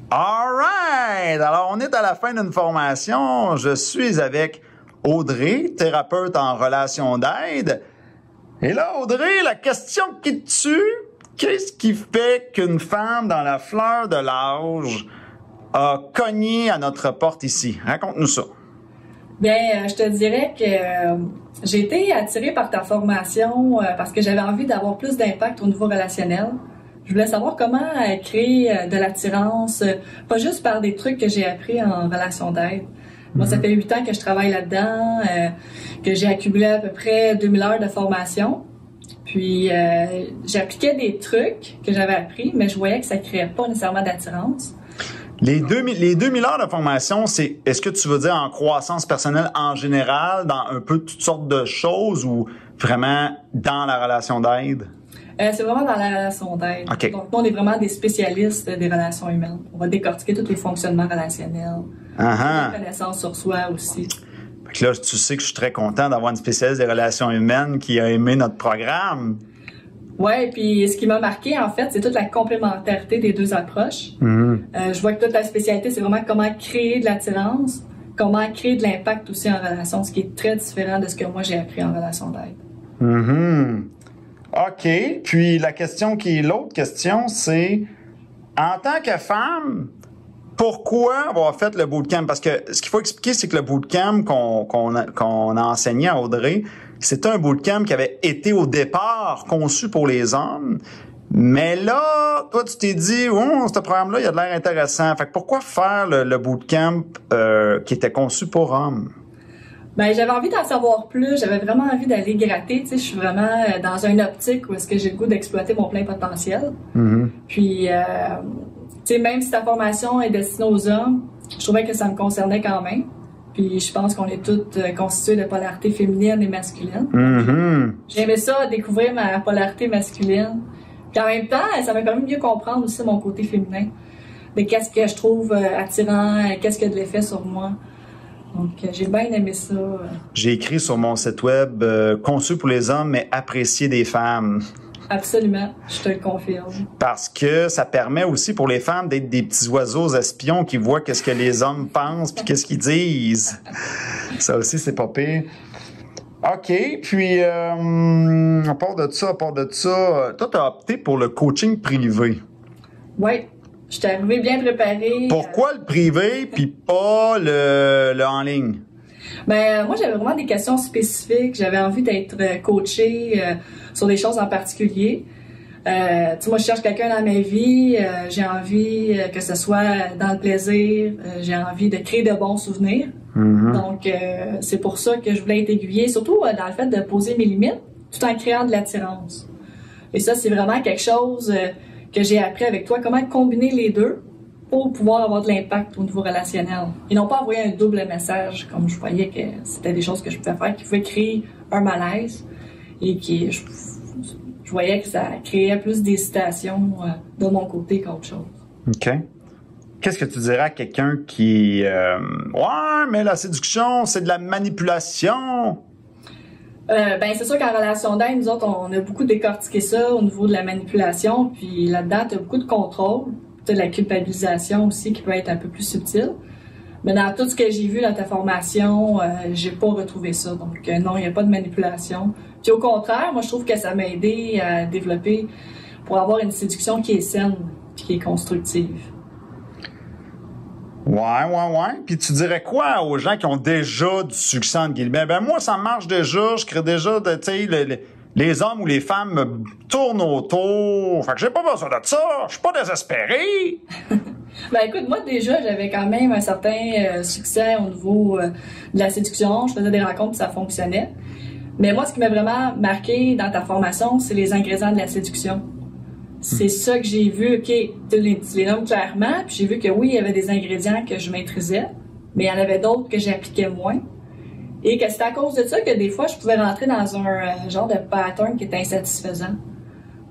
All right! Alors, on est à la fin d'une formation. Je suis avec Audrey, thérapeute en relation d'aide. Et là, Audrey, la question qui te tue, qu'est-ce qui fait qu'une femme dans la fleur de l'âge a cogné à notre porte ici? Raconte-nous ça. Bien, je te dirais que j'ai été attirée par ta formation parce que j'avais envie d'avoir plus d'impact au niveau relationnel. Je voulais savoir comment créer de l'attirance, pas juste par des trucs que j'ai appris en relation d'aide. Moi, ça fait 8 ans que je travaille là-dedans, que j'ai accumulé à peu près 2000 heures de formation. Puis, j'appliquais des trucs que j'avais appris, mais je voyais que ça créait pas nécessairement d'attirance. Les 2000 heures de formation, est-ce que tu veux dire en croissance personnelle en général, dans un peu toutes sortes de choses ou vraiment dans la relation d'aide? C'est vraiment dans la relation d'aide. Okay. Donc, nous, on est vraiment des spécialistes des relations humaines. On va décortiquer tous les fonctionnements relationnels. La connaissance sur soi aussi. Fait que là, tu sais que je suis très content d'avoir une spécialiste des relations humaines qui a aimé notre programme. Ouais, puis ce qui m'a marqué, en fait, c'est toute la complémentarité des deux approches. Je vois que toute la spécialité, c'est vraiment comment créer de l'attirance, comment créer de l'impact aussi en relation, ce qui est très différent de ce que moi j'ai appris en relation d'aide. OK. Puis l'autre question, c'est en tant que femme, pourquoi avoir fait le bootcamp? Parce que ce qu'il faut expliquer, c'est que le bootcamp qu'on a enseigné à Audrey, c'était un bootcamp qui avait été au départ conçu pour les hommes. Mais là, toi, tu t'es dit, oh, ce programme-là, il a de l'air intéressant. Fait que pourquoi faire le bootcamp qui était conçu pour hommes? Ben, j'avais envie d'en savoir plus. J'avais vraiment envie d'aller gratter. Tu sais, je suis vraiment dans une optique où est-ce que j'ai le goût d'exploiter mon plein potentiel. Puis, tu sais, même si ta formation est destinée aux hommes, je trouvais que ça me concernait quand même. Puis je pense qu'on est toutes constituées de polarité féminine et masculine. J'aimais ça, découvrir ma polarité masculine. Puis en même temps, ça m'a permis de mieux comprendre aussi mon côté féminin. De qu'est-ce que je trouve attirant, qu'est-ce qui a de l'effet sur moi. Donc j'ai bien aimé ça. J'ai écrit sur mon site web conçu pour les hommes, mais apprécié des femmes. Absolument, je te le confirme. Parce que ça permet aussi pour les femmes d'être des petits oiseaux espions qui voient qu'est-ce que les hommes pensent puis qu'est-ce qu'ils disent. Ça aussi, c'est pas pire. OK, puis à part de ça, toi, t'as opté pour le coaching privé. Oui, je suis arrivée bien préparée. Pourquoi le privé puis pas le en ligne? Ben, moi, j'avais vraiment des questions spécifiques. J'avais envie d'être coachée sur des choses en particulier. Tu sais, moi, je cherche quelqu'un dans ma vie. J'ai envie que ce soit dans le plaisir. J'ai envie de créer de bons souvenirs. Donc, c'est pour ça que je voulais être aiguillée, surtout dans le fait de poser mes limites, tout en créant de l'attirance. Et ça, c'est vraiment quelque chose que j'ai appris avec toi. Comment combiner les deux pour pouvoir avoir de l'impact au niveau relationnel. Et non pas envoyer un double message, comme je voyais que c'était des choses que je pouvais faire, qui pouvaient créer un malaise et qui, je voyais que ça créait plus d'hésitation de mon côté qu'autre chose. OK. Qu'est-ce que tu dirais à quelqu'un qui... ouais, mais la séduction, c'est de la manipulation. Ben c'est sûr qu'en relation d'aide, nous autres, on a beaucoup décortiqué ça au niveau de la manipulation. Puis là-dedans, tu as beaucoup de contrôle. De la culpabilisation aussi qui peut être un peu plus subtile. Mais dans tout ce que j'ai vu dans ta formation, j'ai pas retrouvé ça. Donc non, il n'y a pas de manipulation. Puis au contraire, moi je trouve que ça m'a aidé à développer pour avoir une séduction qui est saine et qui est constructive. Ouais. Puis tu dirais quoi aux gens qui ont déjà du succès, entre guillemets? Ben moi, ça marche déjà, je crée déjà, tu sais, les hommes ou les femmes me tournent autour. Fait que j'ai pas besoin de ça. Je suis pas désespéré. Ben écoute, moi déjà, j'avais quand même un certain succès au niveau de la séduction. Je faisais des rencontres et ça fonctionnait. Mais moi, ce qui m'a vraiment marqué dans ta formation, c'est les ingrédients de la séduction. C'est ça que j'ai vu. OK, tu les nommes clairement. Puis j'ai vu que oui, il y avait des ingrédients que je maîtrisais, mais il y en avait d'autres que j'appliquais moins. Et que c'était à cause de ça que des fois, je pouvais rentrer dans un genre de pattern qui était insatisfaisant.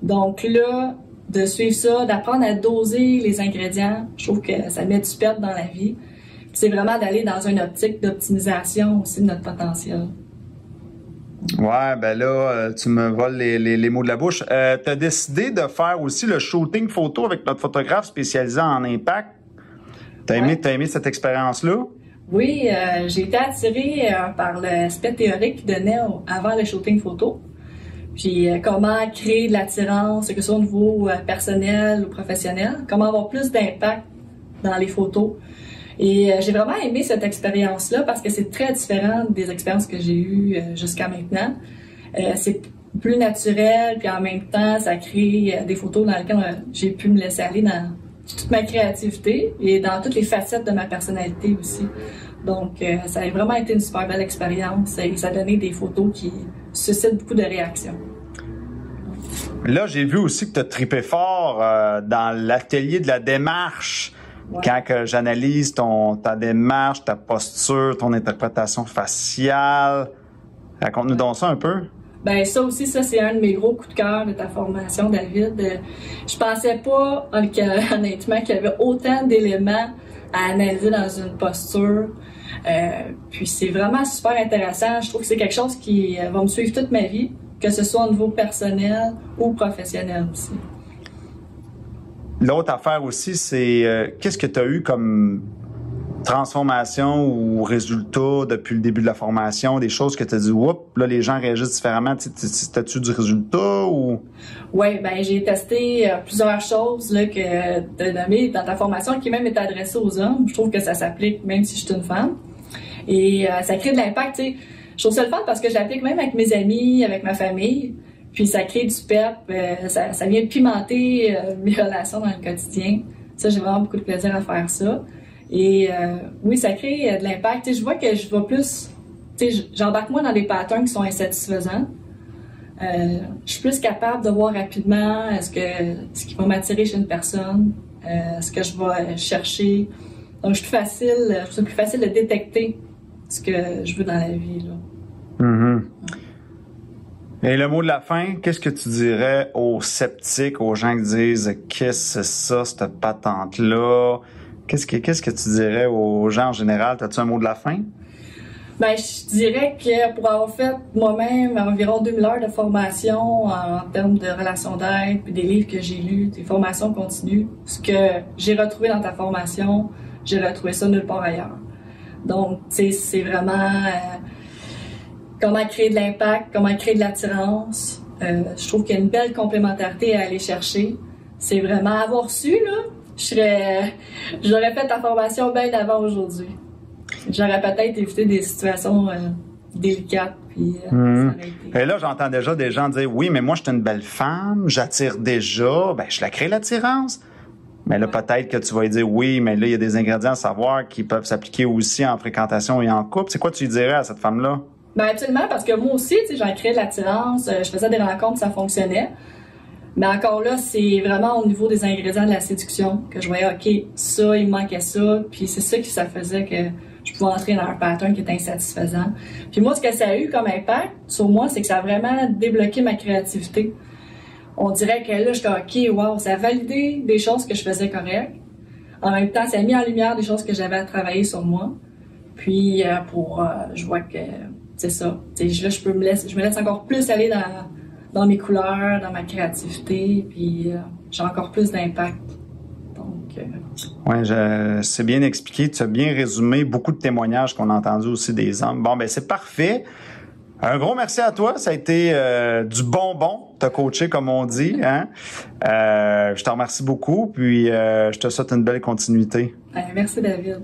Donc là, de suivre ça, d'apprendre à doser les ingrédients, je trouve que ça met du pep dans la vie. Puis c'est vraiment d'aller dans une optique d'optimisation aussi de notre potentiel. Ouais, ben là, tu me voles les mots de la bouche. T'as décidé de faire aussi le shooting photo avec notre photographe spécialisé en impact T'as aimé cette expérience-là? Oui, j'ai été attirée par l'aspect théorique qu'il donnait avant le shooting photo. Puis comment créer de l'attirance, que ce soit au niveau personnel ou professionnel, comment avoir plus d'impact dans les photos. Et j'ai vraiment aimé cette expérience-là parce que c'est très différent des expériences que j'ai eues jusqu'à maintenant. C'est plus naturel, puis en même temps, ça crée des photos dans lesquelles j'ai pu me laisser aller dans toute ma créativité et dans toutes les facettes de ma personnalité aussi. Donc, ça a vraiment été une super belle expérience et ça a donné des photos qui suscitent beaucoup de réactions. Là, j'ai vu aussi que tu as trippé fort dans l'atelier de la démarche. Ouais. Quand que j'analyse ta démarche, ta posture, ton interprétation faciale. Raconte-nous donc ça un peu. Ben ça aussi, c'est un de mes gros coups de cœur de ta formation, David. Je pensais pas, honnêtement, qu'il y avait autant d'éléments à analyser dans une posture. Puis c'est vraiment super intéressant. Je trouve que c'est quelque chose qui va me suivre toute ma vie, que ce soit au niveau personnel ou professionnel aussi. L'autre affaire aussi, c'est qu'est-ce que tu as eu comme transformation ou résultat depuis le début de la formation, des choses que tu as dit, oups, là, les gens réagissent différemment. T'as-tu du résultat ou? Oui, ben j'ai testé plusieurs choses là, que tu as nommées dans ta formation qui même est adressée aux hommes. Je trouve que ça s'applique même si je suis une femme. Et ça crée de l'impact, tu sais. Je trouve ça le fun parce que je l'applique même avec mes amis, avec ma famille. Puis ça crée du pep, ça vient pimenter mes relations dans le quotidien. Ça, j'ai vraiment beaucoup de plaisir à faire ça. Et oui, ça crée de l'impact. Tu sais, je vois que je vais plus... Tu sais, j'embarque moins dans des patterns qui sont insatisfaisants. Je suis plus capable de voir rapidement ce qui va m'attirer chez une personne, ce que je vais chercher. Donc, je trouve ça plus facile de détecter ce que je veux dans la vie, là. Mm-hmm. Et le mot de la fin, qu'est-ce que tu dirais aux sceptiques, aux gens qui disent « Qu'est-ce que c'est ça, cette patente-là? » Qu'est-ce que tu dirais aux gens en général? As-tu un mot de la fin? Ben, je dirais que pour avoir fait moi-même environ 2000 heures de formation en termes de relations d'aide, puis des livres que j'ai lus, des formations continues, ce que j'ai retrouvé dans ta formation, j'ai retrouvé ça nulle part ailleurs. Donc, tu sais, c'est vraiment comment créer de l'impact, comment créer de l'attirance. Je trouve qu'il y a une belle complémentarité à aller chercher. C'est vraiment avoir su, là. J'aurais fait ta formation bien avant aujourd'hui. J'aurais peut-être évité des situations délicates. Puis, ça aurait été... Et là, j'entends déjà des gens dire « Oui, mais moi, je suis une belle femme, j'attire déjà. Ben, je la crée l'attirance. » Mais là, peut-être que tu vas dire « Oui, mais là, il y a des ingrédients à savoir qui peuvent s'appliquer aussi en fréquentation et en couple. » C'est quoi tu dirais à cette femme-là? Ben, absolument, parce que moi aussi, tu sais, j'en créais de l'attirance, je faisais des rencontres, ça fonctionnait. Mais encore là, c'est vraiment au niveau des ingrédients de la séduction que je voyais, OK, ça, il me manquait ça, puis c'est ça que ça faisait que je pouvais entrer dans un pattern qui était insatisfaisant. Puis moi, ce que ça a eu comme impact sur moi, c'est que ça a vraiment débloqué ma créativité. On dirait que là, j'étais OK, wow, ça a validé des choses que je faisais correctes. En même temps, ça a mis en lumière des choses que j'avais à travailler sur moi. Puis je vois que c'est ça. Là, je me laisse encore plus aller dans mes couleurs, dans ma créativité, puis j'ai encore plus d'impact. Donc, oui, c'est bien expliqué. Tu as bien résumé beaucoup de témoignages qu'on a entendus aussi des hommes. Bon, ben c'est parfait. Un gros merci à toi. Ça a été du bonbon, t'as coaché comme on dit. Hein? Je te remercie beaucoup, puis je te souhaite une belle continuité. Merci David.